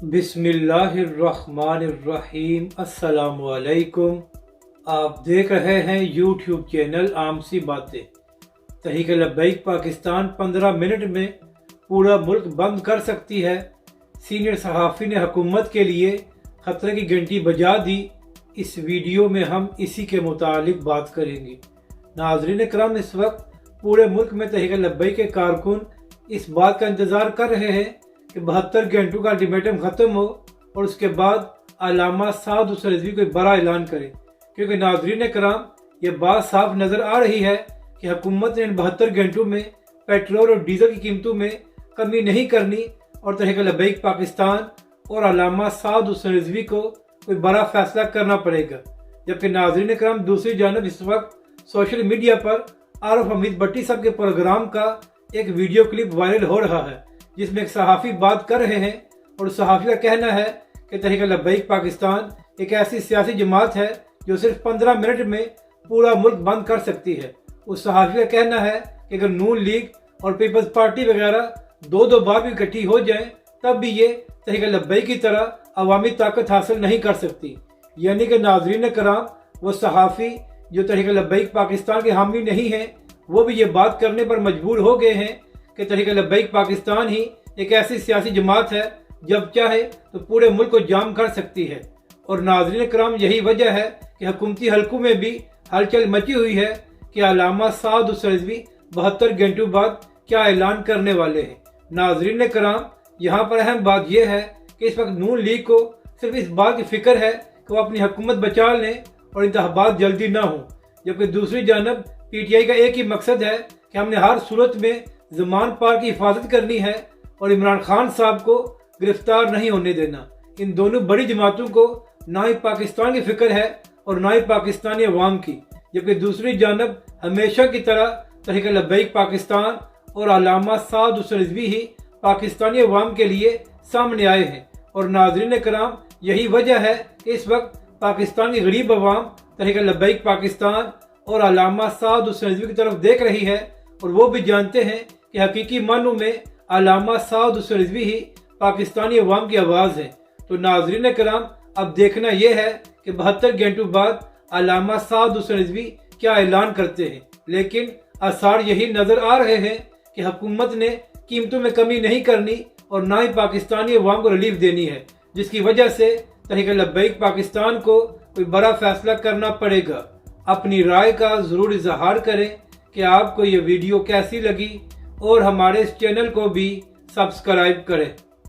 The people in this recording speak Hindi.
बिस्मिल्लाहिर्रहमानिर्रहीम। अस्सलामुअलैकुम। आप देख रहे हैं यूट्यूब चैनल आम सी बातें। तहरीक लब्बैक पाकिस्तान 15 मिनट में पूरा मुल्क बंद कर सकती है। सीनियर सहाफ़ी ने हुकूमत के लिए खतरे की घंटी बजा दी। इस वीडियो में हम इसी के मुतालिक बात करेंगे। नाज़रीन करम, इस वक्त पूरे मुल्क में तहरीक लब्बैक के कारकुन इस बात का इंतज़ार कर रहे हैं कि 72 घंटों का अल्टीमेटम ख़त्म हो और उसके बाद अल्लामा साद हुसैन रिज़वी कोई बड़ा ऐलान करे, क्योंकि नाज़रीन कराम ये बात साफ नज़र आ रही है कि हुकूमत ने इन 72 घंटों में पेट्रोल और डीजल की कीमतों में कमी नहीं करनी और तहरीक लब्बैक पाकिस्तान और अल्लामा साद हुसैन रिज़वी को कोई बड़ा फैसला करना पड़ेगा। जबकि नाज़रीन कराम दूसरी जानब इस वक्त सोशल मीडिया पर आरिफ हमीद भट्टी साहब के प्रोग्राम का एक वीडियो क्लिप वायरल हो रहा है, जिसमें एक सहाफ़ी बात कर रहे हैं और सहाफ़ी का कहना है कि तहरीक लब्बैक पाकिस्तान एक ऐसी सियासी जमात है जो सिर्फ 15 मिनट में पूरा मुल्क बंद कर सकती है। उस सहाफ़ी का कहना है कि अगर नून लीग और पीपल्स पार्टी वगैरह दो बार भी इकट्ठी हो जाए तब भी ये तहरीक लब्बैक की तरह अवामी ताकत हासिल नहीं कर सकती। यानी कि नाज़रीन कराम, वो सहाफ़ी जो तहरीक लब्बैक पाकिस्तान के हामी नहीं हैं, वो भी ये बात करने पर मजबूर हो गए हैं कि तहरीक लब्बैक पाकिस्तान ही एक ऐसी सियासी जमात है जब चाहे तो पूरे मुल्क को जाम कर सकती है। और नाज़रीन कराम, यही वजह है कि हुकूमती हलकों में भी हलचल मची हुई है कि अल्लामा साद हुसैन रिज़वी 72 घंटों बाद क्या ऐलान करने वाले हैं। नाज़रीन कराम, यहाँ पर अहम बात यह है कि इस वक्त नून लीग को सिर्फ इस बात की फिक्र है कि वो अपनी हुकूमत बचा लें और इंतखाबात जल्दी ना हो, जबकि दूसरी जानब PTI का एक ही मकसद है कि हमने हर सूरत में ज़मान पार की हिफाजत करनी है और इमरान खान साहब को गिरफ्तार नहीं होने देना। इन दोनों बड़ी जमातों को ना ही पाकिस्तान की फिक्र है और ना ही पाकिस्तानी अवाम की। जबकि दूसरी जानब हमेशा की तरह तहरीक लब्बैक पाकिस्तान और अल्लामा साद हुसैन रिज़वी ही पाकिस्तानी अवाम के लिए सामने आए हैं। और नाज़रीन कराम, यही वजह है कि इस वक्त पाकिस्तान की गरीब अवाम तहरीक लब्बैक पाकिस्तान और अल्लामा साद हुसैन रिज़वी की तरफ देख रही है और वो भी जानते हैं कि हकीकी मानों में अल्लामा साद हुसैन रिज़वी ही पाकिस्तानी अवाम की आवाज़ है। तो नाज़रीन कराम, अब देखना यह है कि 72 घंटों बाद अल्लामा साद हुसैन रिज़वी क्या ऐलान करते हैं। लेकिन आसार यही नज़र आ रहे हैं कि हुकूमत ने कीमतों में कमी नहीं करनी और ना ही पाकिस्तानी अवाम को रिलीफ देनी है, जिसकी वजह से तहरीक लब्बैक पाकिस्तान को कोई बड़ा फैसला करना पड़ेगा। अपनी राय का ज़रूर इजहार करें कि आपको ये वीडियो कैसी लगी और हमारे इस चैनल को भी सब्सक्राइब करें।